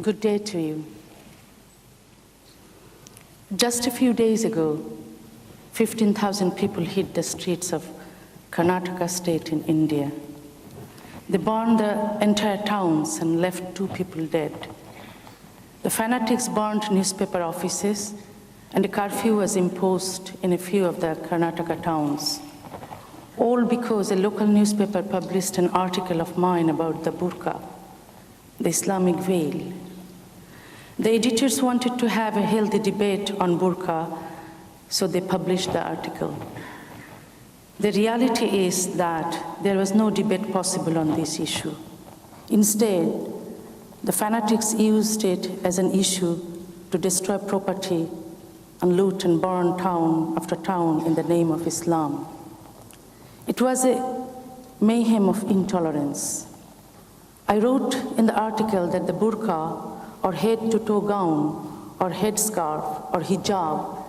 Good day to you. Just a few days ago, 15,000 people hit the streets of Karnataka state in India. They burned the entire towns and left 2 people dead. The fanatics burned newspaper offices, and a curfew was imposed in a few of the Karnataka towns, all because a local newspaper published an article of mine about the burqa, the Islamic veil. The editors wanted to have a healthy debate on burqa, so they published the article. The reality is that there was no debate possible on this issue. Instead, the fanatics used it as an issue to destroy property and loot and burn town after town in the name of Islam. It was a mayhem of intolerance. I wrote in the article that the burqa, or head-to-toe gown, or headscarf, or hijab,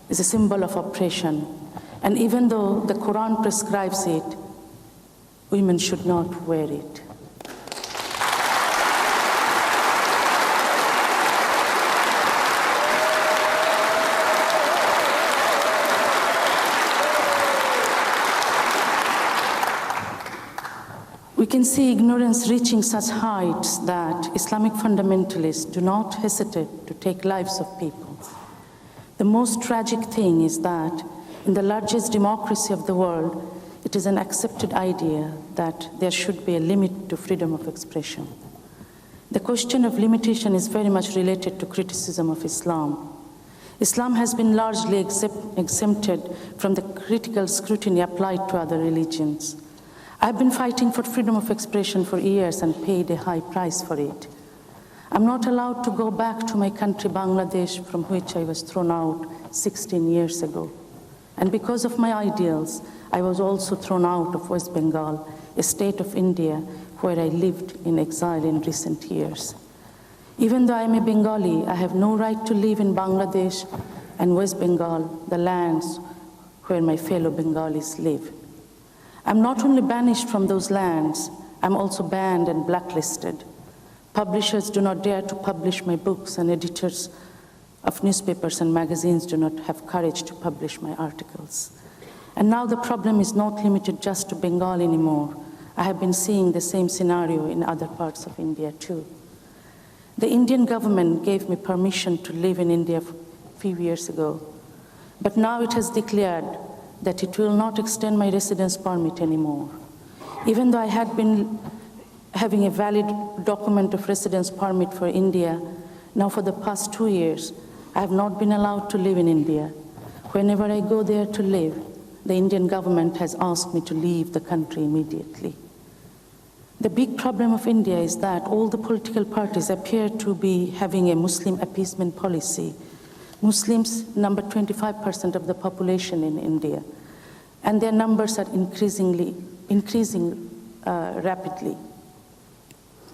is a symbol of oppression. And even though the Quran prescribes it, women should not wear it. We can see ignorance reaching such heights that Islamic fundamentalists do not hesitate to take lives of people. The most tragic thing is that in the largest democracy of the world, it is an accepted idea that there should be a limit to freedom of expression. The question of limitation is very much related to criticism of Islam. Islam has been largely exempted from the critical scrutiny applied to other religions. I've been fighting for freedom of expression for years and paid a high price for it. I'm not allowed to go back to my country, Bangladesh, from which I was thrown out 16 years ago. And because of my ideals, I was also thrown out of West Bengal, a state of India where I lived in exile in recent years. Even though I'm a Bengali, I have no right to live in Bangladesh and West Bengal, the lands where my fellow Bengalis live. I'm not only banished from those lands, I'm also banned and blacklisted. Publishers do not dare to publish my books, and editors of newspapers and magazines do not have courage to publish my articles. And now the problem is not limited just to Bengal anymore. I have been seeing the same scenario in other parts of India too. The Indian government gave me permission to live in India a few years ago, but now it has declared that it will not extend my residence permit anymore. Even though I had been having a valid document of residence permit for India, now for the past 2 years, I have not been allowed to live in India. Whenever I go there to live, the Indian government has asked me to leave the country immediately. The big problem of India is that all the political parties appear to be having a Muslim appeasement policy. Muslims number 25% of the population in India, and their numbers are increasing rapidly.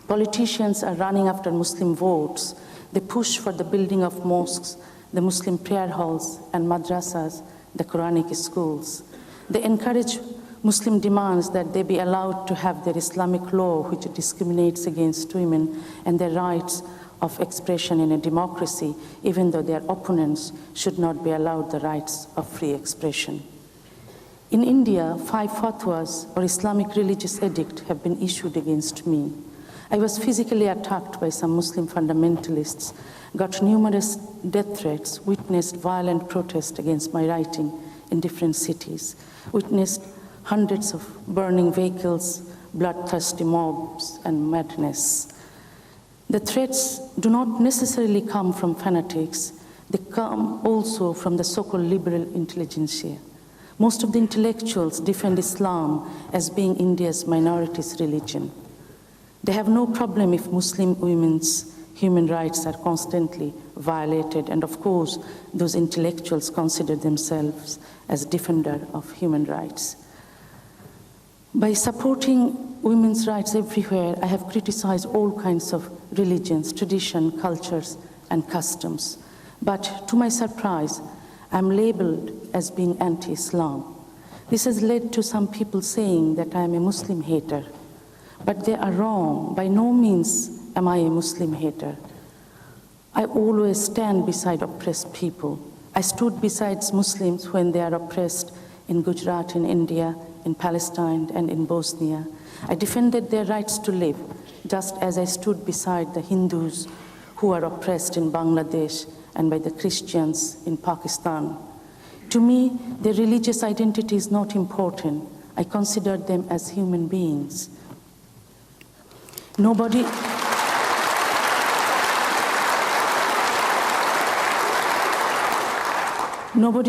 Politicians are running after Muslim votes. They push for the building of mosques, the Muslim prayer halls, and madrasas, the Quranic schools. They encourage Muslim demands that they be allowed to have their Islamic law, which discriminates against women and their rights of expression in a democracy, even though their opponents should not be allowed the rights of free expression. In India, 5 fatwas or Islamic religious edict have been issued against me. I was physically attacked by some Muslim fundamentalists, got numerous death threats, witnessed violent protests against my writing in different cities, witnessed hundreds of burning vehicles, bloodthirsty mobs, and madness. The threats do not necessarily come from fanatics. They come also from the so-called liberal intelligentsia. Most of the intellectuals defend Islam as being India's minorities religion. They have no problem if Muslim women's human rights are constantly violated, and of course, those intellectuals consider themselves as defenders of human rights. By supporting women's rights everywhere, I have criticized all kinds of religions, tradition, cultures, and customs. But to my surprise, I'm labeled as being anti-Islam. This has led to some people saying that I am a Muslim hater. But they are wrong. By no means am I a Muslim hater. I always stand beside oppressed people. I stood beside Muslims when they are oppressed in Gujarat, in India, in Palestine, and in Bosnia. I defended their rights to live, just as I stood beside the Hindus who are oppressed in Bangladesh and by the Christians in Pakistan. To me, their religious identity is not important. I consider them as human beings. Nobody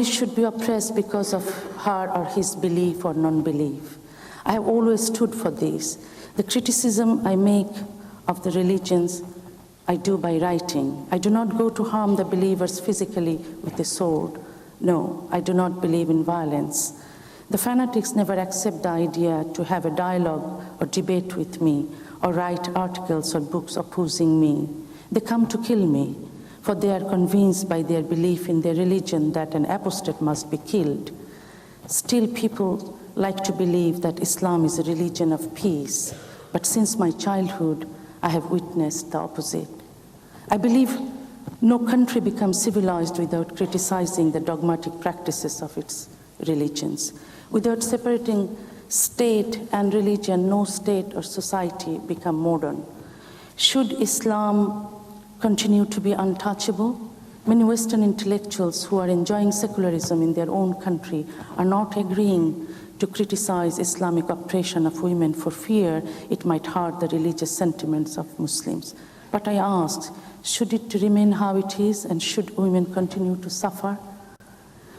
should be oppressed because of her or his belief or non-belief. I have always stood for this. The criticism I make of the religions, I do by writing. I do not go to harm the believers physically with a sword. No, I do not believe in violence. The fanatics never accept the idea to have a dialogue or debate with me or write articles or books opposing me. They come to kill me, for they are convinced by their belief in their religion that an apostate must be killed. Still, people like to believe that Islam is a religion of peace, but since my childhood, I have witnessed the opposite. I believe no country becomes civilized without criticizing the dogmatic practices of its religions. Without separating state and religion, no state or society become modern. Should Islam continue to be untouchable? Many Western intellectuals who are enjoying secularism in their own country are not agreeing to criticize Islamic oppression of women for fear it might hurt the religious sentiments of Muslims. But I ask, should it remain how it is, and should women continue to suffer?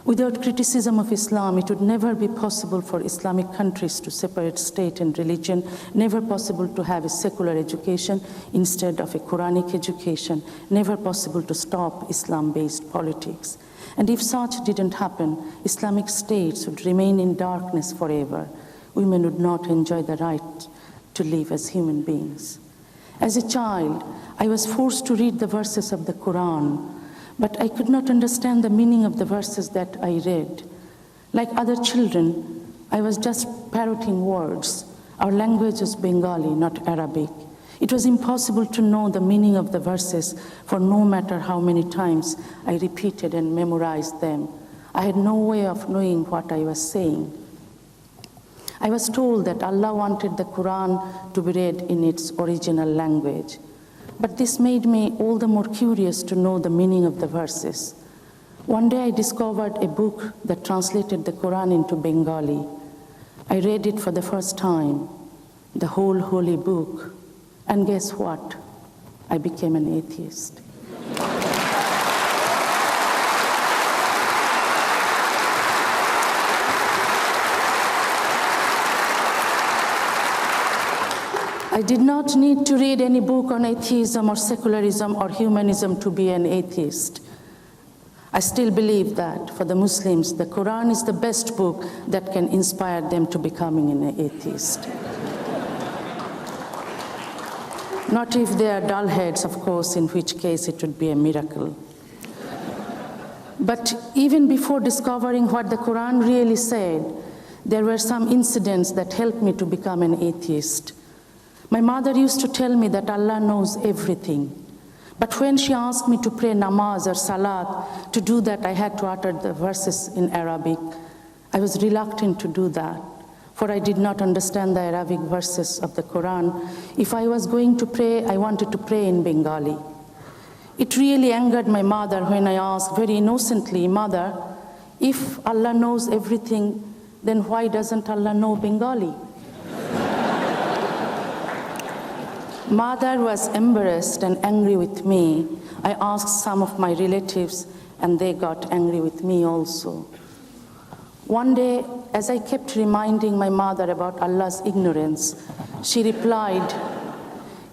Without criticism of Islam, it would never be possible for Islamic countries to separate state and religion, never possible to have a secular education instead of a Quranic education, never possible to stop Islam-based politics. And if such didn't happen, Islamic states would remain in darkness forever. Women would not enjoy the right to live as human beings. As a child, I was forced to read the verses of the Quran, but I could not understand the meaning of the verses that I read. Like other children, I was just parroting words. Our language was Bengali, not Arabic. It was impossible to know the meaning of the verses, for no matter how many times I repeated and memorized them, I had no way of knowing what I was saying. I was told that Allah wanted the Quran to be read in its original language. But this made me all the more curious to know the meaning of the verses. One day I discovered a book that translated the Quran into Bengali. I read it for the first time, the whole holy book, and guess what? I became an atheist. I did not need to read any book on atheism or secularism or humanism to be an atheist. I still believe that for the Muslims, the Quran is the best book that can inspire them to becoming an atheist. Not if they are dull heads, of course, in which case it would be a miracle. But even before discovering what the Quran really said, there were some incidents that helped me to become an atheist. My mother used to tell me that Allah knows everything. But when she asked me to pray namaz or salat, to do that I had to utter the verses in Arabic. I was reluctant to do that, for I did not understand the Arabic verses of the Quran. If I was going to pray, I wanted to pray in Bengali. It really angered my mother when I asked very innocently, Mother, if Allah knows everything, then why doesn't Allah know Bengali? Mother was embarrassed and angry with me. I asked some of my relatives, and they got angry with me also. One day, as I kept reminding my mother about Allah's ignorance, she replied,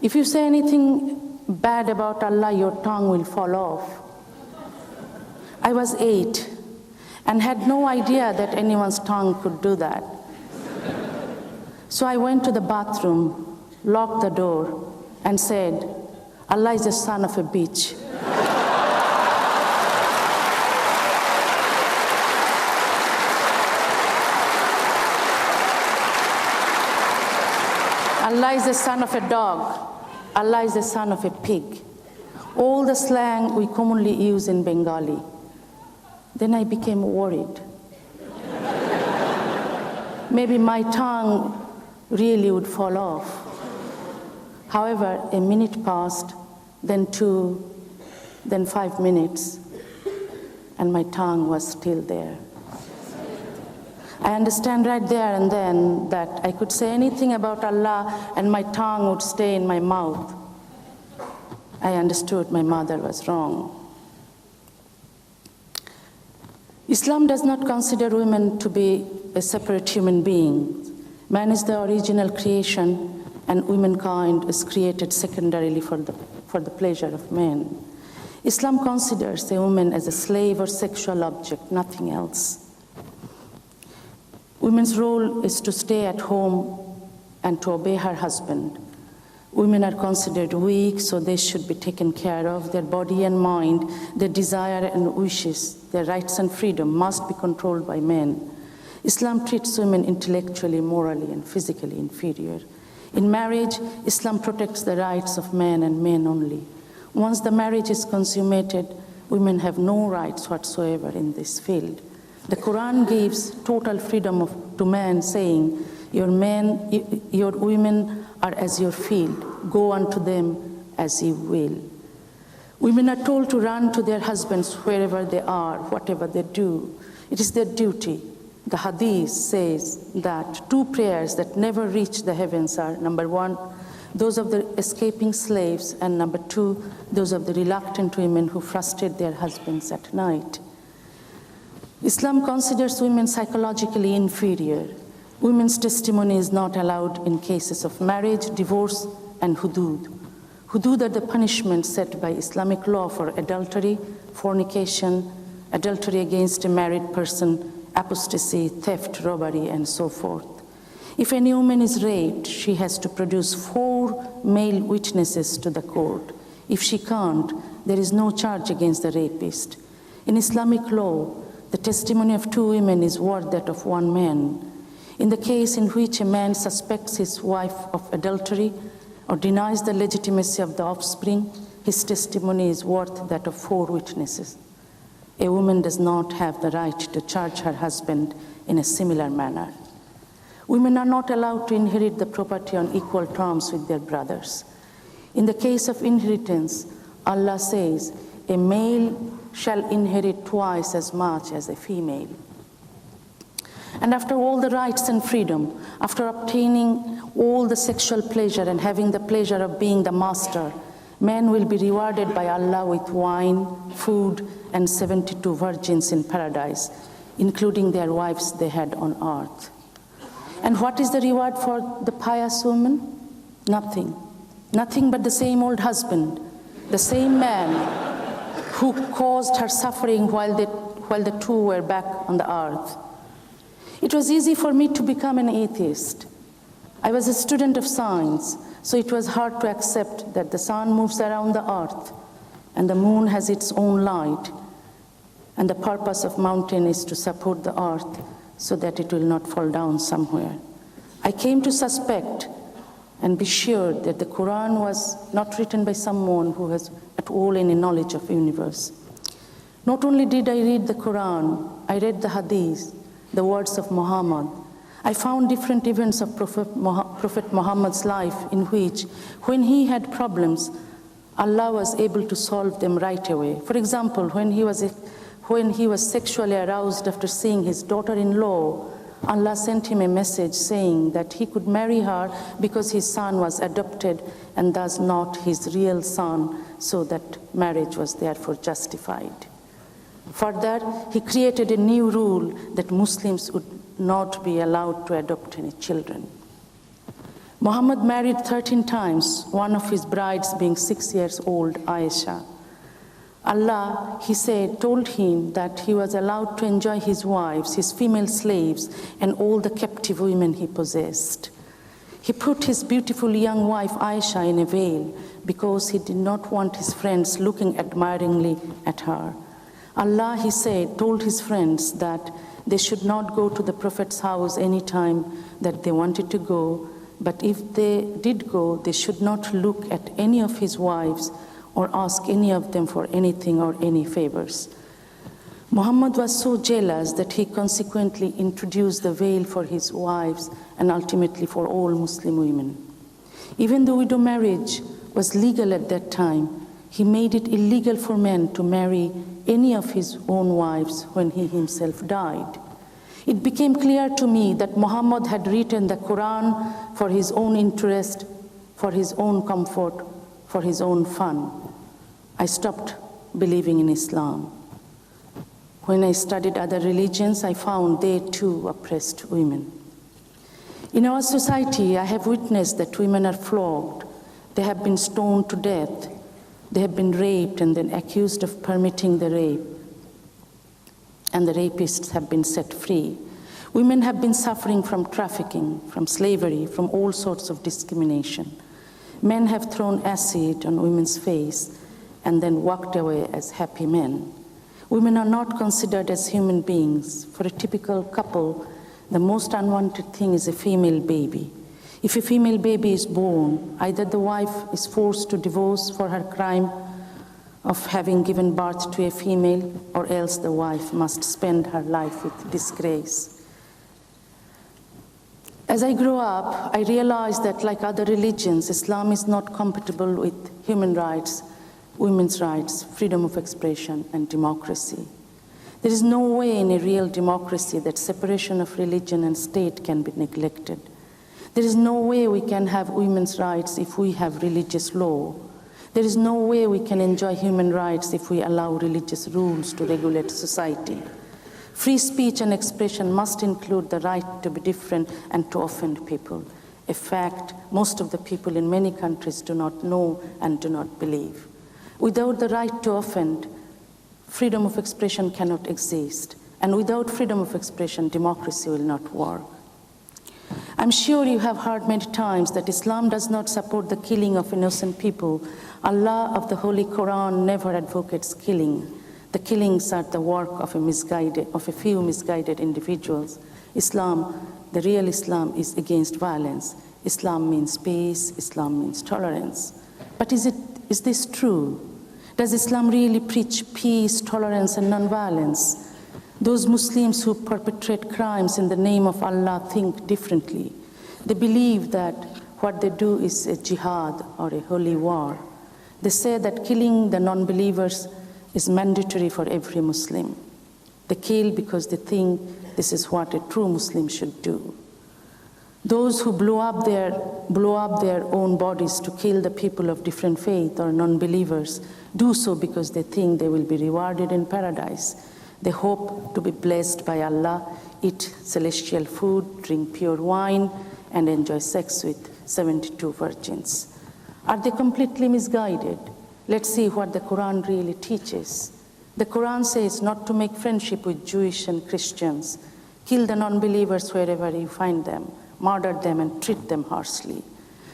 if you say anything bad about Allah, your tongue will fall off. I was 8 and had no idea that anyone's tongue could do that. So I went to the bathroom, locked the door, and said, Allah is the son of a bitch. Allah is the son of a dog. Allah is the son of a pig. all the slang we commonly use in Bengali. Then I became worried. Maybe my tongue really would fall off. However, a minute passed, then 2, then 5 minutes, and my tongue was still there. I understand right there and then that I could say anything about Allah and my tongue would stay in my mouth. I understood my mother was wrong. Islam does not consider women to be a separate human being. Man is the original creation, and womankind is created secondarily for the pleasure of men. Islam considers a woman as a slave or sexual object, nothing else. Women's role is to stay at home and to obey her husband. Women are considered weak, so they should be taken care of. Their body and mind, their desire and wishes, their rights and freedom must be controlled by men. Islam treats women intellectually, morally, and physically inferior. In marriage, Islam protects the rights of men and men only. Once the marriage is consummated, women have no rights whatsoever in this field. The Quran gives total freedom to man, saying, your women are as your field. Go unto them as ye will. Women are told to run to their husbands wherever they are, whatever they do. It is their duty. The Hadith says that 2 prayers that never reach the heavens are, number 1, those of the escaping slaves, and number 2, those of the reluctant women who frustrate their husbands at night. Islam considers women psychologically inferior. Women's testimony is not allowed in cases of marriage, divorce, and hudud. Hudud are the punishments set by Islamic law for adultery, fornication, adultery against a married person, apostasy, theft, robbery, and so forth. If any woman is raped, she has to produce 4 male witnesses to the court. If she can't, there is no charge against the rapist. In Islamic law, the testimony of 2 women is worth that of 1 man. In the case in which a man suspects his wife of adultery or denies the legitimacy of the offspring, his testimony is worth that of 4 witnesses. A woman does not have the right to charge her husband in a similar manner. Women are not allowed to inherit the property on equal terms with their brothers. In the case of inheritance, Allah says, a male shall inherit twice as much as a female. And after all the rights and freedom, after obtaining all the sexual pleasure and having the pleasure of being the master, men will be rewarded by Allah with wine, food, and 72 virgins in paradise, including their wives they had on earth. And what is the reward for the pious woman? Nothing. Nothing but the same old husband, the same man who caused her suffering while the 2 were back on the earth. It was easy for me to become an atheist. I was a student of science, so it was hard to accept that the sun moves around the earth and the moon has its own light, and the purpose of mountain is to support the earth so that it will not fall down somewhere. I came to suspect and be sure that the Quran was not written by someone who has at all any knowledge of the universe. Not only did I read the Quran, I read the Hadith, the words of Muhammad. I found different events of Prophet Muhammad's life in which, when he had problems, Allah was able to solve them right away. For example, when he was sexually aroused after seeing his daughter-in-law, Allah sent him a message saying that he could marry her because his son was adopted and thus not his real son, so that marriage was therefore justified. Further, he created a new rule that Muslims would not be allowed to adopt any children. Muhammad married 13 times, one of his brides being 6 years old, Aisha. Allah, he said, told him that he was allowed to enjoy his wives, his female slaves, and all the captive women he possessed. He put his beautiful young wife Aisha in a veil because he did not want his friends looking admiringly at her. Allah, he said, told his friends that they should not go to the Prophet's house any time that they wanted to go, but if they did go, they should not look at any of his wives or ask any of them for anything or any favors. Muhammad was so jealous that he consequently introduced the veil for his wives and ultimately for all Muslim women. Even though widow marriage was legal at that time, he made it illegal for men to marry any of his own wives when he himself died. It became clear to me that Muhammad had written the Quran for his own interest, for his own comfort, for his own fun. I stopped believing in Islam. When I studied other religions, I found they too oppressed women. In our society, I have witnessed that women are flogged. They have been stoned to death. They have been raped and then accused of permitting the rape. And the rapists have been set free. Women have been suffering from trafficking, from slavery, from all sorts of discrimination. Men have thrown acid on women's face and then walked away as happy men. Women are not considered as human beings. For a typical couple, the most unwanted thing is a female baby. If a female baby is born, either the wife is forced to divorce for her crime of having given birth to a female, or else the wife must spend her life with disgrace. As I grew up, I realized that like other religions, Islam is not compatible with human rights, women's rights, freedom of expression, and democracy. There is no way in a real democracy that separation of religion and state can be neglected. There is no way we can have women's rights if we have religious law. There is no way we can enjoy human rights if we allow religious rules to regulate society. Free speech and expression must include the right to be different and to offend people, a fact most of the people in many countries do not know and do not believe. Without the right to offend, freedom of expression cannot exist. And without freedom of expression, democracy will not work. I'm sure you have heard many times that Islam does not support the killing of innocent people. Allah of the Holy Quran never advocates killing. The killings are the work of a few misguided individuals. Islam, the real Islam, is against violence. Islam means peace. Islam means tolerance. But is this true? Does Islam really preach peace, tolerance, and nonviolence? Those Muslims who perpetrate crimes in the name of Allah think differently. They believe that what they do is a jihad or a holy war. They say that killing the non-believers is mandatory for every Muslim. They kill because they think this is what a true Muslim should do. Those who blow up their own bodies to kill the people of different faith or non-believers do so because they think they will be rewarded in paradise. They hope to be blessed by Allah, eat celestial food, drink pure wine, and enjoy sex with 72 virgins. Are they completely misguided? Let's see what the Quran really teaches. The Quran says not to make friendship with Jewish and Christians, kill the non-believers wherever you find them, murder them and treat them harshly.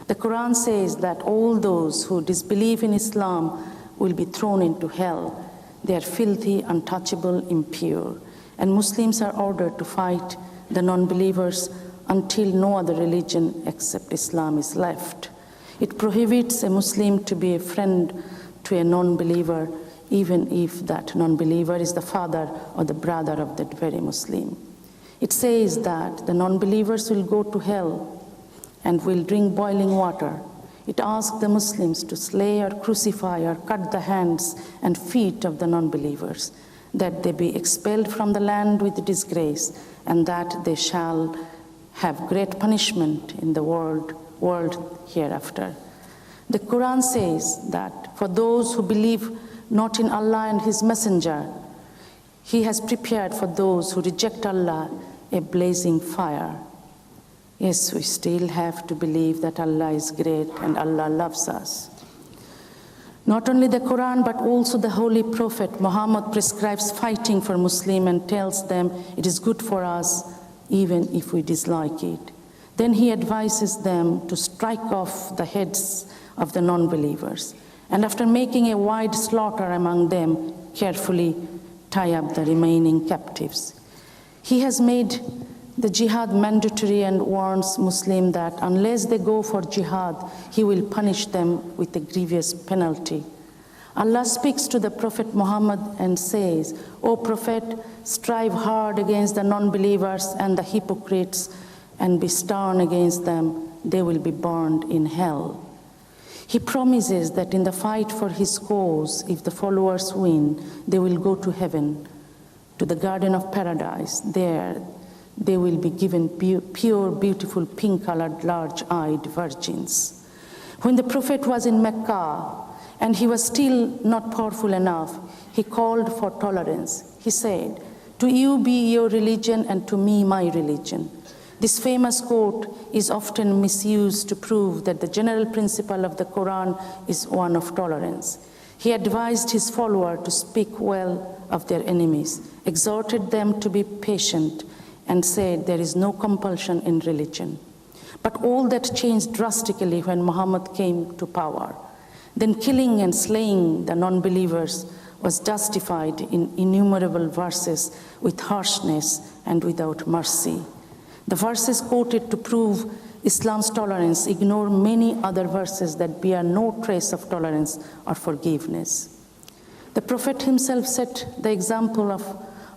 The Quran says that all those who disbelieve in Islam will be thrown into hell. They are filthy, untouchable, impure. And Muslims are ordered to fight the non-believers until no other religion except Islam is left. It prohibits a Muslim to be a friend to a non-believer, even if that non-believer is the father or the brother of that very Muslim. It says that the non-believers will go to hell and will drink boiling water. It asks the Muslims to slay or crucify or cut the hands and feet of the non-believers, that they be expelled from the land with disgrace, and that they shall have great punishment in the world hereafter. The Quran says that for those who believe not in Allah and His Messenger, He has prepared for those who reject Allah a blazing fire. Yes, we still have to believe that Allah is great and Allah loves us. Not only the Quran, but also the Holy Prophet Muhammad prescribes fighting for Muslims and tells them it is good for us even if we dislike it. Then he advises them to strike off the heads of the non-believers, and after making a wide slaughter among them, carefully tie up the remaining captives. He has made the jihad mandatory and warns Muslims that unless they go for jihad, he will punish them with a grievous penalty. Allah speaks to the Prophet Muhammad and says, "O Prophet, strive hard against the non-believers and the hypocrites and be stern against them. They will be burned in hell." He promises that in the fight for his cause, if the followers win, they will go to heaven, to the garden of paradise. There, they will be given pure, beautiful, pink-colored, large-eyed virgins. When the Prophet was in Mecca, and he was still not powerful enough, he called for tolerance. He said, "To you be your religion, and to me my religion." This famous quote is often misused to prove that the general principle of the Quran is one of tolerance. He advised his followers to speak well of their enemies, exhorted them to be patient, and said there is no compulsion in religion. But all that changed drastically when Muhammad came to power. Then killing and slaying the non-believers was justified in innumerable verses with harshness and without mercy. The verses quoted to prove Islam's tolerance ignore many other verses that bear no trace of tolerance or forgiveness. The Prophet himself set the example of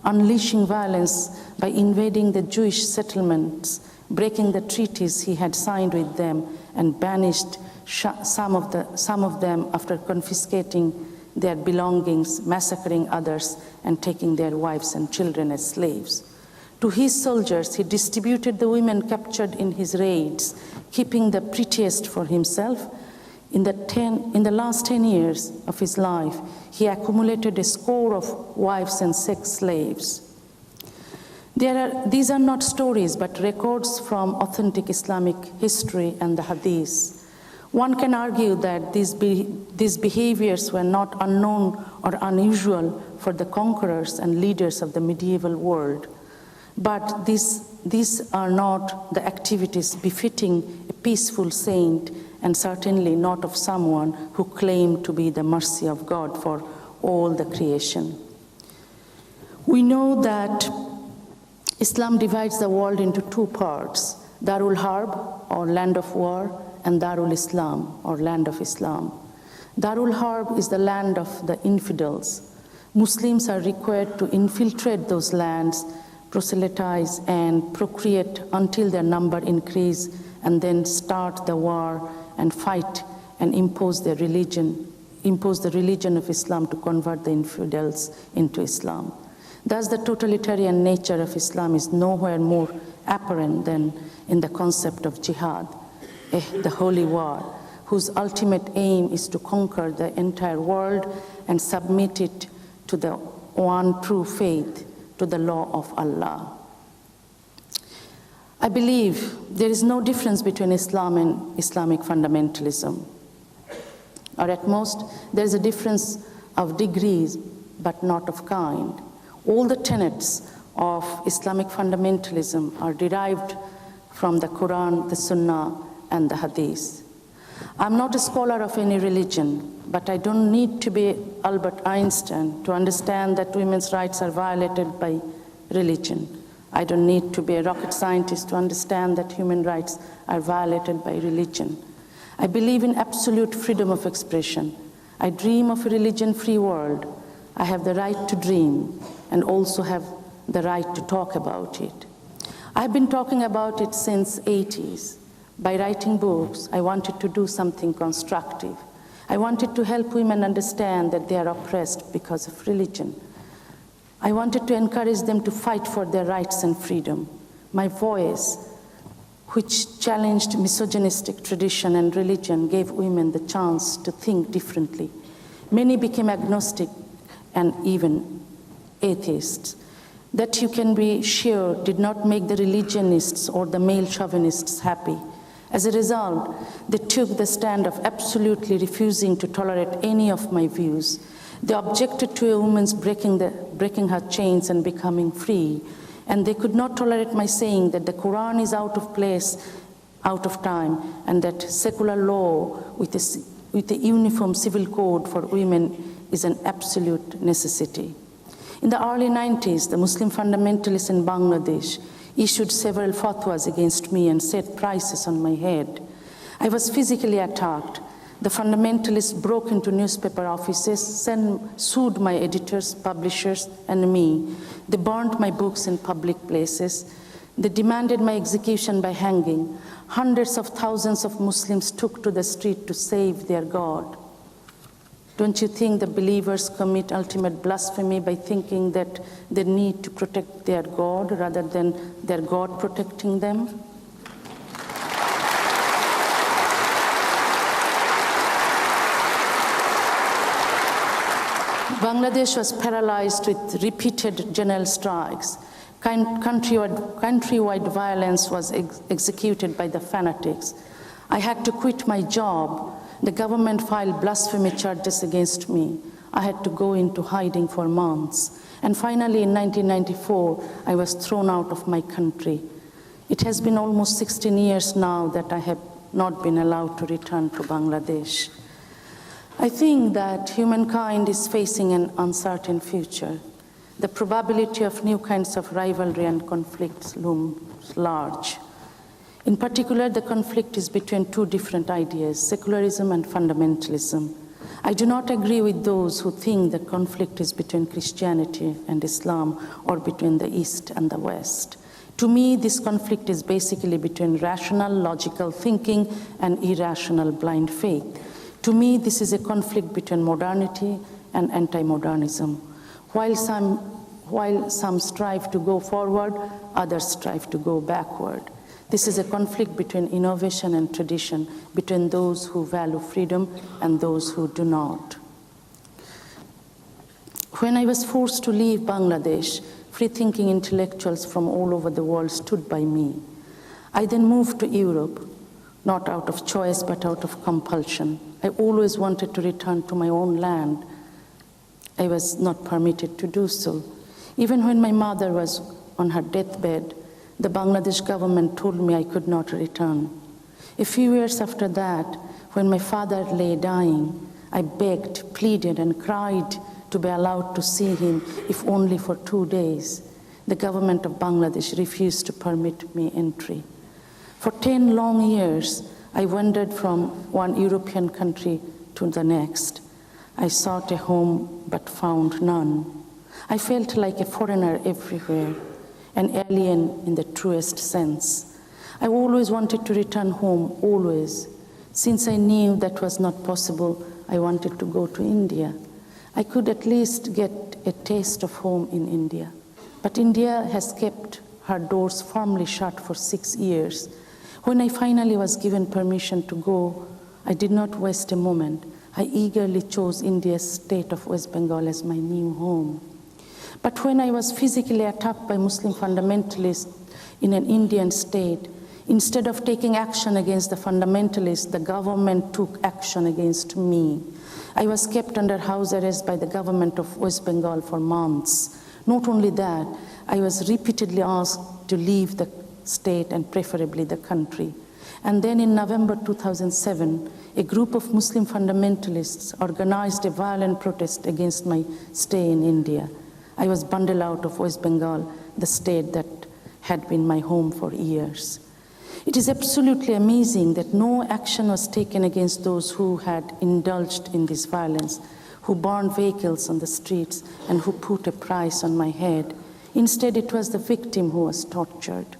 unleashing violence by invading the Jewish settlements, breaking the treaties he had signed with them, and banished some of them after confiscating their belongings, massacring others, and taking their wives and children as slaves. To his soldiers, he distributed the women captured in his raids, keeping the prettiest for himself. In the last 10 years of his life, he accumulated a score of wives and sex slaves. These are not stories, but records from authentic Islamic history and the Hadith. One can argue that these behaviors were not unknown or unusual for the conquerors and leaders of the medieval world. But these are not the activities befitting a peaceful saint, and certainly not of someone who claimed to be the mercy of God for all the creation. We know that Islam divides the world into two parts, Darul Harb, or land of war, and Darul Islam, or land of Islam. Darul Harb is the land of the infidels. Muslims are required to infiltrate those lands, proselytize and procreate until their number increase, and then start the war and fight and impose the religion of Islam to convert the infidels into Islam. Thus, the totalitarian nature of Islam is nowhere more apparent than in the concept of jihad, the holy war, whose ultimate aim is to conquer the entire world and submit it to the one true faith, to the law of Allah. I believe there is no difference between Islam and Islamic fundamentalism. Or at most, there is a difference of degrees, but not of kind. All the tenets of Islamic fundamentalism are derived from the Quran, the Sunnah, and the Hadith. I'm not a scholar of any religion, but I don't need to be Albert Einstein to understand that women's rights are violated by religion. I don't need to be a rocket scientist to understand that human rights are violated by religion. I believe in absolute freedom of expression. I dream of a religion-free world. I have the right to dream and also have the right to talk about it. I've been talking about it since the 80s. By writing books, I wanted to do something constructive. I wanted to help women understand that they are oppressed because of religion. I wanted to encourage them to fight for their rights and freedom. My voice, which challenged misogynistic tradition and religion, gave women the chance to think differently. Many became agnostic and even atheists. That, you can be sure, did not make the religionists or the male chauvinists happy. As a result, they took the stand of absolutely refusing to tolerate any of my views. They objected to a woman's breaking her chains and becoming free, and they could not tolerate my saying that the Quran is out of place, out of time, and that secular law with a uniform civil code for women is an absolute necessity. In the early 90s, the Muslim fundamentalists in Bangladesh issued several fatwas against me and set prices on my head. I was physically attacked. The fundamentalists broke into newspaper offices, sued my editors, publishers, and me. They burned my books in public places. They demanded my execution by hanging. Hundreds of thousands of Muslims took to the street to save their God. Don't you think the believers commit ultimate blasphemy by thinking that they need to protect their God rather than their God protecting them? Bangladesh was paralyzed with repeated general strikes. Countrywide violence was executed by the fanatics. I had to quit my job. The government filed blasphemy charges against me. I had to go into hiding for months. And finally, in 1994, I was thrown out of my country. It has been almost 16 years now that I have not been allowed to return to Bangladesh. I think that humankind is facing an uncertain future. The probability of new kinds of rivalry and conflicts looms large. In particular, the conflict is between two different ideas, secularism and fundamentalism. I do not agree with those who think the conflict is between Christianity and Islam or between the East and the West. To me, this conflict is basically between rational, logical thinking and irrational, blind faith. To me, this is a conflict between modernity and anti-modernism. While some strive to go forward, others strive to go backward. This is a conflict between innovation and tradition, between those who value freedom and those who do not. When I was forced to leave Bangladesh, free-thinking intellectuals from all over the world stood by me. I then moved to Europe, not out of choice, but out of compulsion. I always wanted to return to my own land. I was not permitted to do so. Even when my mother was on her deathbed, the Bangladesh government told me I could not return. A few years after that, when my father lay dying, I begged, pleaded, and cried to be allowed to see him, if only for 2 days. The government of Bangladesh refused to permit me entry. For 10 long years, I wandered from one European country to the next. I sought a home but found none. I felt like a foreigner everywhere, an alien in the truest sense. I always wanted to return home, always. Since I knew that was not possible, I wanted to go to India. I could at least get a taste of home in India. But India has kept her doors firmly shut for 6 years. When I finally was given permission to go, I did not waste a moment. I eagerly chose India's state of West Bengal as my new home. But when I was physically attacked by Muslim fundamentalists in an Indian state, instead of taking action against the fundamentalists, the government took action against me. I was kept under house arrest by the government of West Bengal for months. Not only that, I was repeatedly asked to leave the state and preferably the country. And then in November 2007, a group of Muslim fundamentalists organized a violent protest against my stay in India. I was bundled out of West Bengal, the state that had been my home for years. It is absolutely amazing that no action was taken against those who had indulged in this violence, who burned vehicles on the streets and who put a price on my head. Instead, it was the victim who was tortured.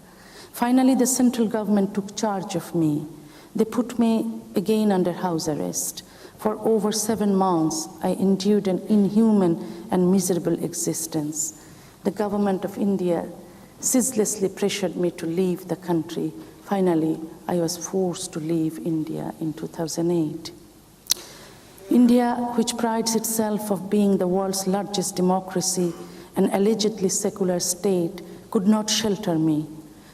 Finally, the central government took charge of me. They put me again under house arrest. For over 7 months, I endured an inhuman and miserable existence. The government of India ceaselessly pressured me to leave the country. Finally, I was forced to leave India in 2008. India, which prides itself of being the world's largest democracy and allegedly secular state, could not shelter me.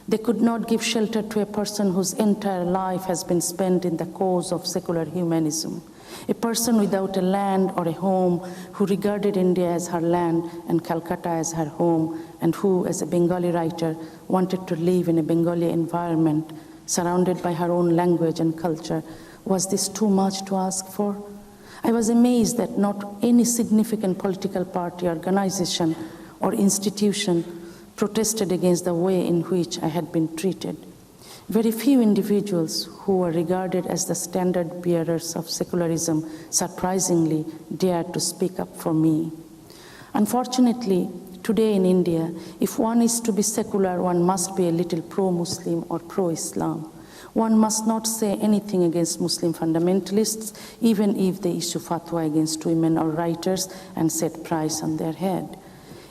They could not give shelter to a person whose entire life has been spent in the cause of secular humanism. A person without a land or a home, who regarded India as her land and Calcutta as her home, and who, as a Bengali writer, wanted to live in a Bengali environment, surrounded by her own language and culture. Was this too much to ask for? I was amazed that not any significant political party, organization, or institution protested against the way in which I had been treated. Very few individuals who were regarded as the standard bearers of secularism surprisingly dared to speak up for me. Unfortunately, today in India, if one is to be secular, one must be a little pro-Muslim or pro-Islam. One must not say anything against Muslim fundamentalists, even if they issue fatwa against women or writers and set price on their head.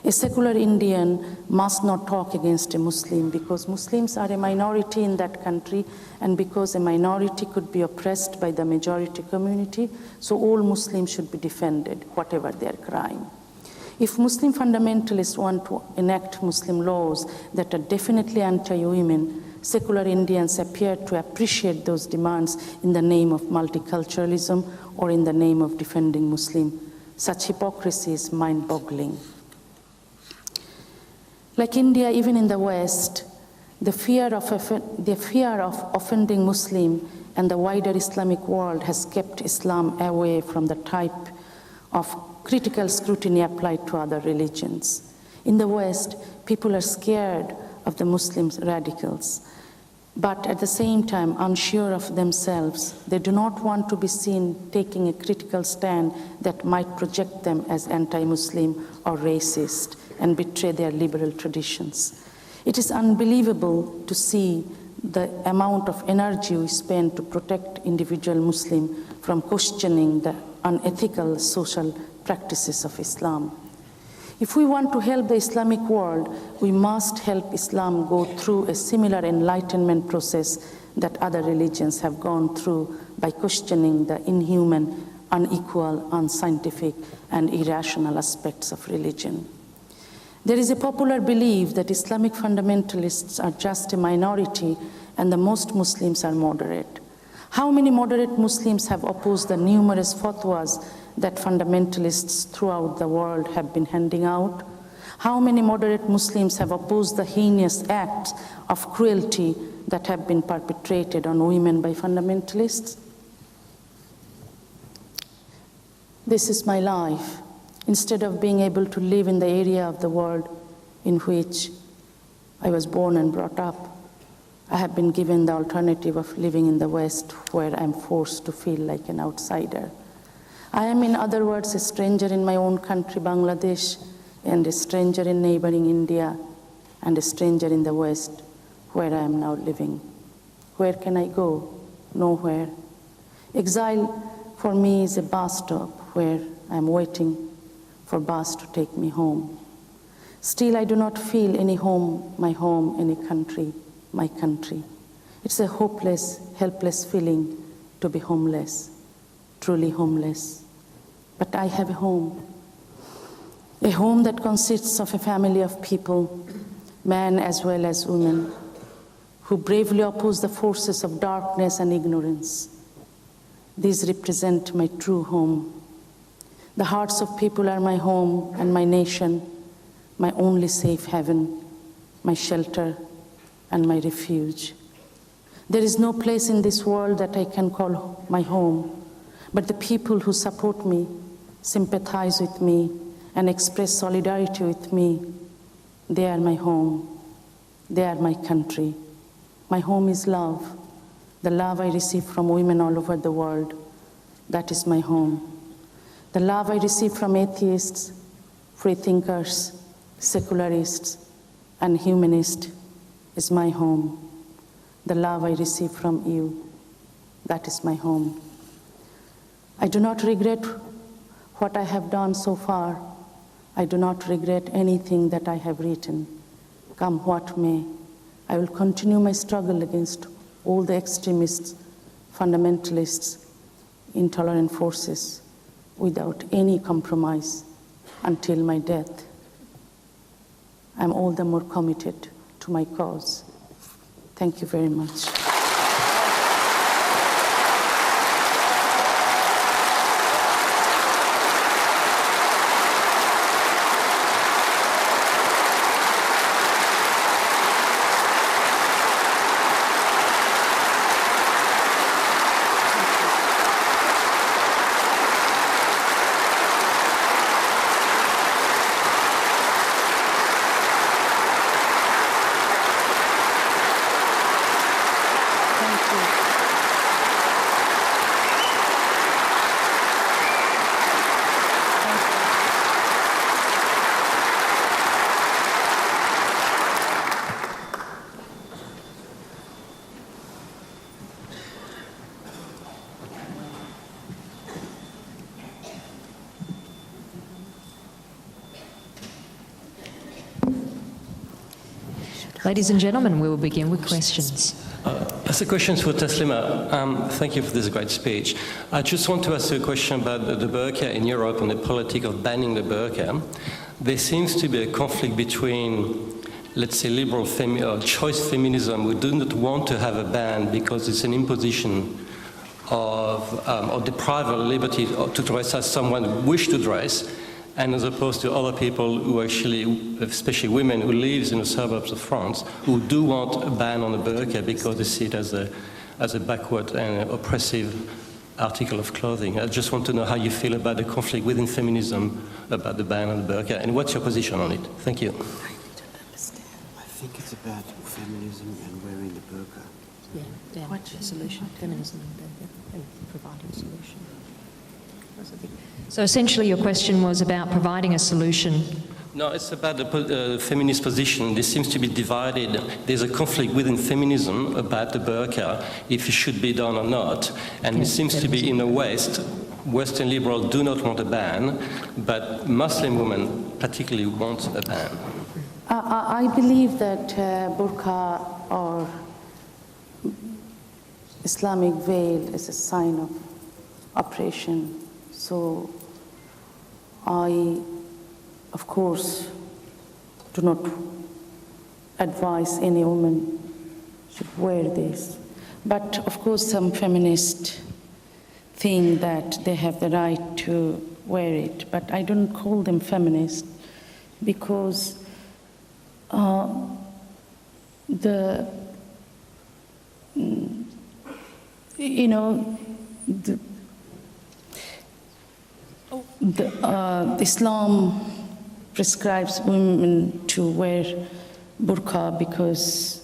A secular Indian must not talk against a Muslim because Muslims are a minority in that country and because a minority could be oppressed by the majority community, so all Muslims should be defended, whatever their crime. If Muslim fundamentalists want to enact Muslim laws that are definitely anti-women, secular Indians appear to appreciate those demands in the name of multiculturalism or in the name of defending Muslims. Such hypocrisy is mind-boggling. Like India, even in the West, the fear of offending Muslim and the wider Islamic world has kept Islam away from the type of critical scrutiny applied to other religions. In the West, people are scared of the Muslim radicals, but at the same time unsure of themselves. They do not want to be seen taking a critical stand that might project them as anti-Muslim or racist and betray their liberal traditions. It is unbelievable to see the amount of energy we spend to protect individual Muslims from questioning the unethical social practices of Islam. If we want to help the Islamic world, we must help Islam go through a similar enlightenment process that other religions have gone through by questioning the inhuman, unequal, unscientific, and irrational aspects of religion. There is a popular belief that Islamic fundamentalists are just a minority and the most Muslims are moderate. How many moderate Muslims have opposed the numerous fatwas that fundamentalists throughout the world have been handing out? How many moderate Muslims have opposed the heinous acts of cruelty that have been perpetrated on women by fundamentalists? This is my life. Instead of being able to live in the area of the world in which I was born and brought up, I have been given the alternative of living in the West, where I am forced to feel like an outsider. I am, in other words, a stranger in my own country, Bangladesh, and a stranger in neighboring India, and a stranger in the West, where I am now living. Where can I go? Nowhere. Exile for me is a bus stop where I am waiting for bus to take me home. Still, I do not feel any home, any country, my country. It's a hopeless, helpless feeling to be homeless, truly homeless. But I have a home that consists of a family of people, men as well as women, who bravely oppose the forces of darkness and ignorance. These represent my true home. The hearts of people are my home and my nation, my only safe haven, my shelter and my refuge. There is no place in this world that I can call my home, but the people who support me, sympathize with me, and express solidarity with me, they are my home. They are my country. My home is love, the love I receive from women all over the world. That is my home. The love I receive from atheists, free thinkers, secularists, and humanists is my home. The love I receive from you, that is my home. I do not regret what I have done so far. I do not regret anything that I have written. Come what may, I will continue my struggle against all the extremists, fundamentalists, intolerant forces, without any compromise until my death. I'm all the more committed to my cause. Thank you very much. Ladies and gentlemen, we will begin with questions. As a question for Taslima, thank you for this great speech. I just want to ask you a question about the burqa in Europe and the politic of banning the burqa. There seems to be a conflict between, let's say, liberal choice feminism who do not want to have a ban because it's an imposition of or deprive of liberty to dress as someone wish to dress, and as opposed to other people who actually, especially women who live in the suburbs of France, who do want a ban on the burqa because they see it as a backward and oppressive article of clothing. I just want to know how you feel about the conflict within feminism about the ban on the burqa, and what's your position on it? Thank you. I think it's about feminism and wearing the burqa. Yeah, what's the solution? Feminism and providing a solution. So essentially your question was about providing a solution. No, it's about the feminist position. There seems to be divided. There's a conflict within feminism about the burqa, if it should be done or not. And it seems to be in the West, Western liberals do not want a ban, but Muslim women particularly want a ban. I believe that burqa or Islamic veil is a sign of oppression. So I, of course, do not advise any woman should wear this. But of course, some feminists think that they have the right to wear it. But I don't call them feminist because Islam prescribes women to wear burqa because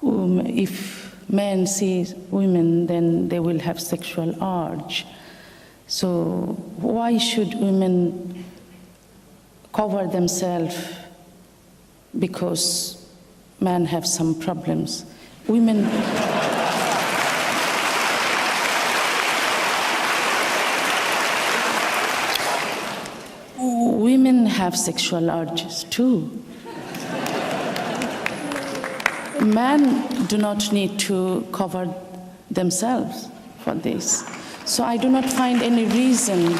if men see women, then they will have sexual urge. So why should women cover themselves because men have some problems? Women have sexual urges too. Men do not need to cover themselves for this. So I do not find any reason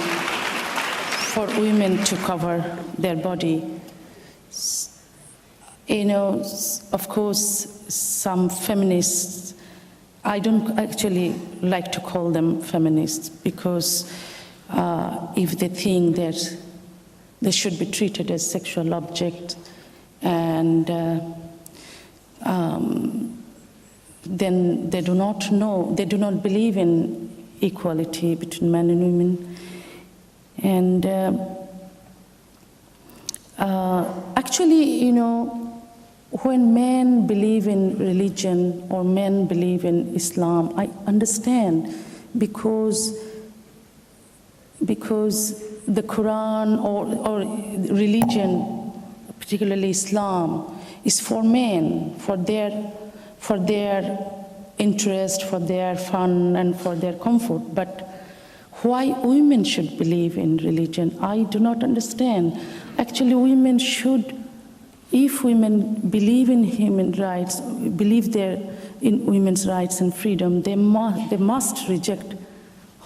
for women to cover their body. Of course, some feminists, I don't actually like to call them feminists because if they think that they should be treated as sexual object, and then they do not believe in equality between men and women. And actually, when men believe in religion or men believe in Islam, I understand because the Quran or religion, particularly Islam, is for men, for their interest, for their fun, and for their comfort. But why women should believe in religion, I do not understand. Actually, women should, if women believe in human rights, believe in women's rights and freedom, they must reject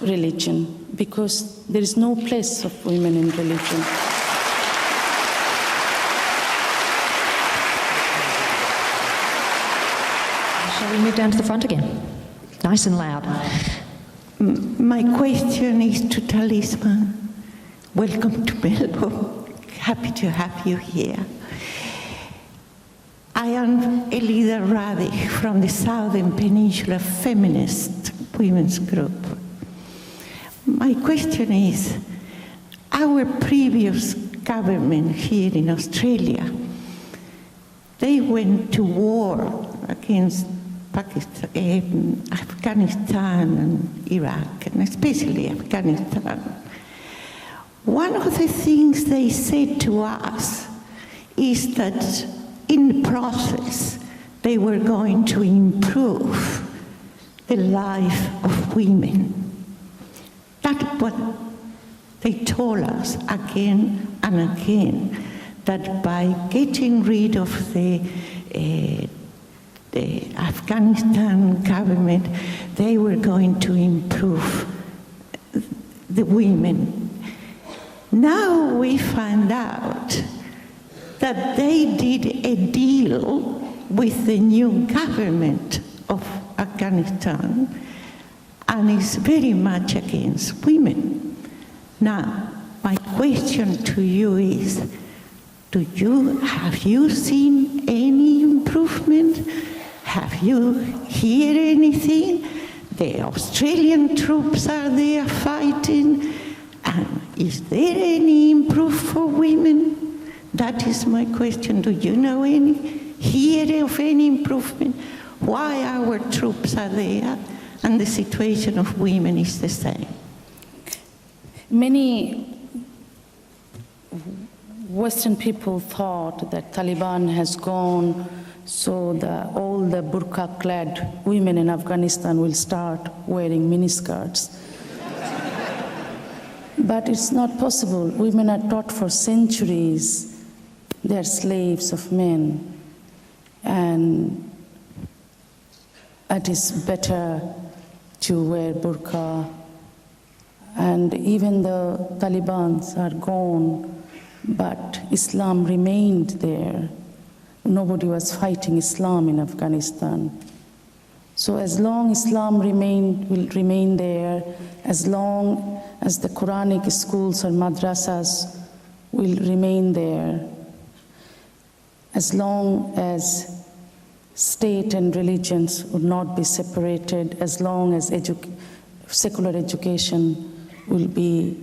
religion, because there is no place of women in religion. Shall we move down to the front again? Nice and loud. My question is to Taslima. Welcome to Melbourne. Happy to have you here. I am Elida Radig from the Southern Peninsula Feminist Women's Group. My question is, our previous government here in Australia, they went to war against Pakistan, Afghanistan and Iraq, and especially Afghanistan, one of the things they said to us is that in the process they were going to improve the life of women. That's what they told us again and again, that by getting rid of the Afghanistan government, they were going to improve the women. Now we find out that they did a deal with the new government of Afghanistan, and is very much against women. Now, my question to you is, have you seen any improvement? Have you heard anything? The Australian troops are there fighting, and is there any improvement for women? That is my question. Do you know hear of any improvement? Why our troops are there and the situation of women is the same? Many Western people thought that Taliban has gone, so all the burqa-clad women in Afghanistan will start wearing miniskirts. But it's not possible. Women are taught for centuries they're slaves of men, and it is better to wear burqa. And even the Taliban are gone, but Islam remained there. Nobody was fighting Islam in Afghanistan. So as long Islam will remain there, as long as the Quranic schools or madrasas will remain there, as long as state and religions would not be separated, as long as secular education will be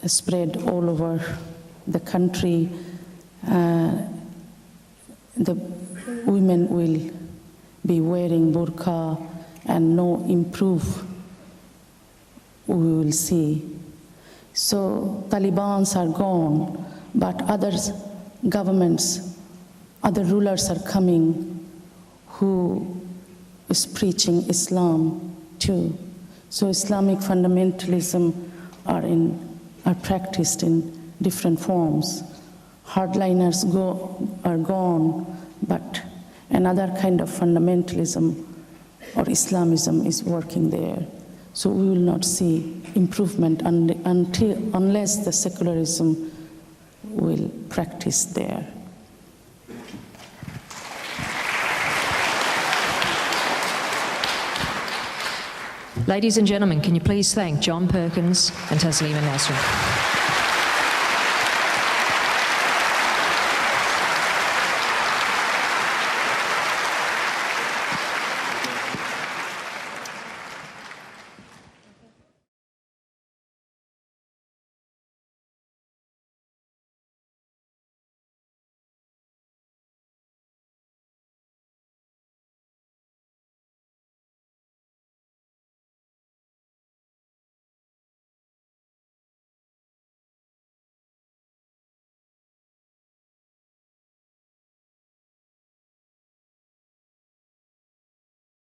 spread all over the country, the women will be wearing burqa, and no improve we will see. So Talibans are gone, but other governments, other rulers are coming who is preaching Islam too. So Islamic fundamentalism are practiced in different forms. Hardliners are gone, but another kind of fundamentalism or Islamism is working there. So we will not see improvement unless the secularism will practice there. Ladies and gentlemen, can you please thank John Perkins and Taslima Nasrin.